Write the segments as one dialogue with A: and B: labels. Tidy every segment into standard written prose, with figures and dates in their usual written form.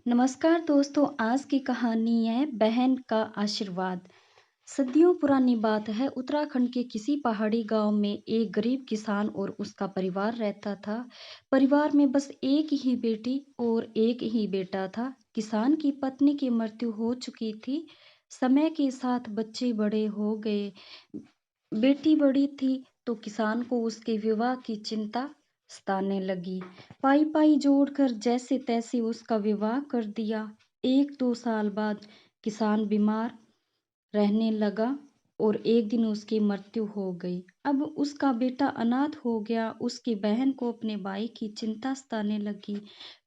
A: नमस्कार दोस्तों, आज की कहानी है बहन का आशीर्वाद। सदियों पुरानी बात है। उत्तराखंड के किसी पहाड़ी गांव में एक गरीब किसान और उसका परिवार रहता था। परिवार में बस एक ही बेटी और एक ही बेटा था। किसान की पत्नी की मृत्यु हो चुकी थी। समय के साथ बच्चे बड़े हो गए। बेटी बड़ी थी तो किसान को उसके विवाह की चिंता सताने लगी। पाई पाई जोड़कर जैसे तैसे उसका विवाह कर दिया। 1-2 साल बाद किसान बीमार रहने लगा और एक दिन उसकी मृत्यु हो गई। अब उसका बेटा अनाथ हो गया। उसकी बहन को अपने भाई की चिंता सताने लगी,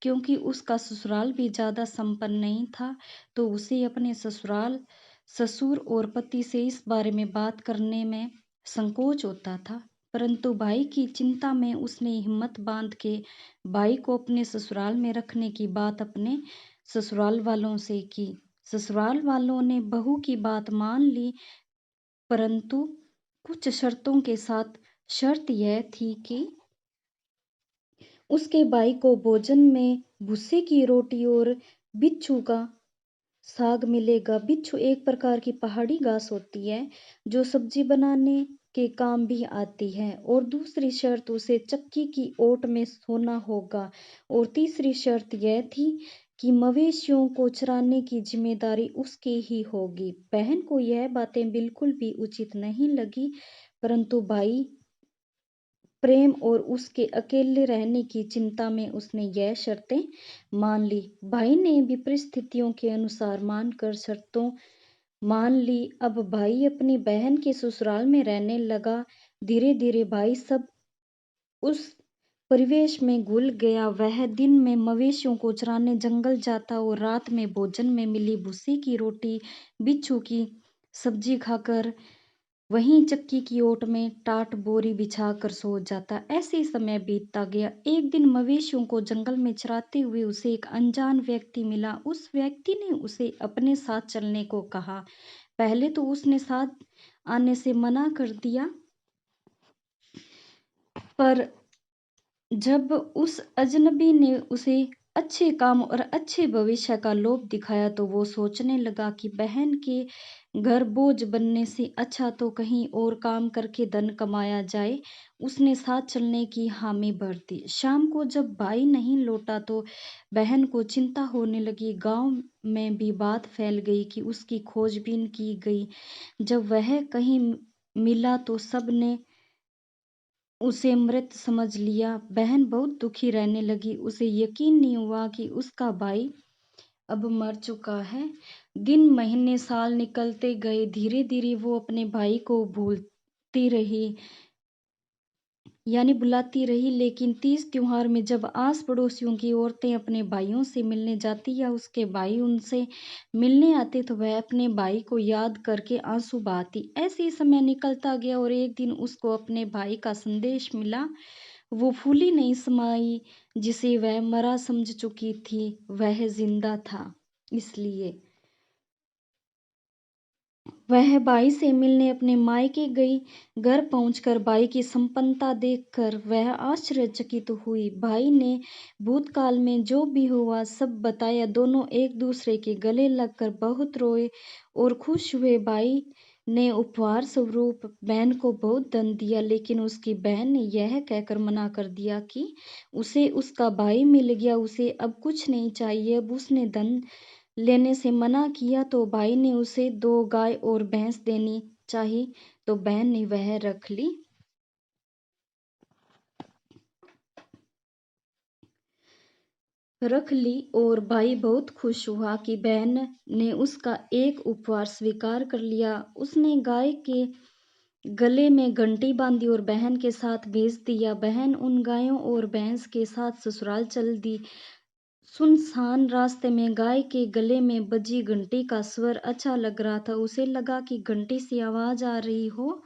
A: क्योंकि उसका ससुराल भी ज्यादा संपन्न नहीं था। तो उसे अपने ससुर और पति से इस बारे में बात करने में संकोच होता था। परंतु भाई की चिंता में उसने हिम्मत बांध के भाई को अपने ससुराल में रखने की बात अपने ससुराल वालों से की। ससुराल वालों ने बहू की बात मान ली, परंतु कुछ शर्तों के साथ। शर्त यह थी कि उसके भाई को भोजन में भुस्से की रोटी और बिच्छू का साग मिलेगा। बिच्छू एक प्रकार की पहाड़ी घास होती है जो सब्जी बनाने के काम भी आती है। और दूसरी शर्त, उसे चक्की की ओट में सोना होगा। और तीसरी शर्त यह थी कि मवेशियों को चराने की जिम्मेदारी उसकी ही होगी। बहन को यह बातें बिल्कुल भी उचित नहीं लगी, परंतु भाई प्रेम और उसके अकेले रहने की चिंता में उसने यह शर्तें मान ली। भाई ने भी परिस्थितियों के अनुसार मानकर शर्तों मान ली। अब भाई अपनी बहन के ससुराल में रहने लगा। धीरे धीरे भाई सब उस परिवेश में घुल गया। वह दिन में मवेशियों को चराने जंगल जाता और रात में भोजन में मिली भूसी की रोटी, बिच्छू की सब्जी खाकर वहीं चक्की की ओट में टाट बोरी बिछाकर सो जाता। ऐसे ही समय बीतता गया। एक दिन मवेशियों को जंगल में चराते हुए उसे एक अनजान व्यक्ति मिला। उस व्यक्ति ने उसे अपने साथ चलने को कहा। पहले तो उसने साथ आने से मना कर दिया, पर जब उस अजनबी ने उसे अच्छे काम और अच्छे भविष्य का लोभ दिखाया तो वो सोचने लगा कि बहन के घर बोझ बनने से अच्छा तो कहीं और काम करके धन कमाया जाए। उसने साथ चलने की हामी भर दी। शाम को जब भाई नहीं लौटा तो बहन को चिंता होने लगी। गांव में भी बात फैल गई कि उसकी खोजबीन की गई। जब वह कहीं मिला तो सबने उसे मृत समझ लिया। बहन बहुत दुखी रहने लगी। उसे यकीन नहीं हुआ कि उसका भाई अब मर चुका है। दिन महीने साल निकलते गए। धीरे धीरे वो अपने भाई को भूलती रही, यानी बुलाती रही। लेकिन तीज त्योहार में जब आस पड़ोसियों की औरतें अपने भाइयों से मिलने जाती या उसके भाई उनसे मिलने आते तो वह अपने भाई को याद करके आंसू बहाती। ऐसे ही समय निकलता गया और एक दिन उसको अपने भाई का संदेश मिला। वो फूली नहीं समाई जिसे वह मरा समझ चुकी थी, वह जिंदा था। इसलिए वह भाई से मिलने अपने मायके गई। घर पहुंचकर भाई की संपन्नता देखकर वह आश्चर्यचकित हुई। भाई ने भूतकाल में जो भी हुआ सब बताया। दोनों एक दूसरे के गले लगकर बहुत रोए और खुश हुए। भाई ने उपहार स्वरूप बहन को बहुत धन दिया, लेकिन उसकी बहन ने यह कहकर मना कर दिया कि उसे उसका भाई मिल गया, उसे अब कुछ नहीं चाहिए। अब उसने धन लेने से मना किया तो भाई ने उसे 2 गाय और भैंस देनी चाही, तो बहन ने वह रख ली और भाई बहुत खुश हुआ कि बहन ने उसका एक उपहार स्वीकार कर लिया। उसने गाय के गले में घंटी बांधी और बहन के साथ भेज दिया। बहन उन गायों और भैंस के साथ ससुराल चल दी। सुनसान रास्ते में गाय के गले में बजी घंटी का स्वर अच्छा लग रहा था। उसे लगा कि घंटी से आवाज आ रही हो,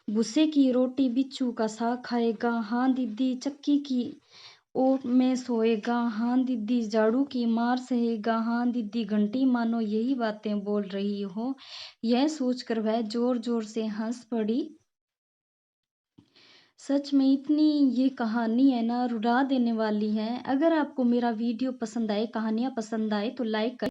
A: भूसे की रोटी बिच्छू का साग खाएगा, हाँ दीदी चक्की की ओट में सोएगा, हाँ दीदी झाड़ू की मार सहेगा, हाँ दीदी घंटी मानो यही बातें बोल रही हो। यह सोचकर वह जोर जोर से हंस पड़ी। सच में इतनी ये कहानी है ना रुला देने वाली है। अगर आपको मेरा वीडियो पसंद आए, कहानियाँ पसंद आए तो लाइक करें।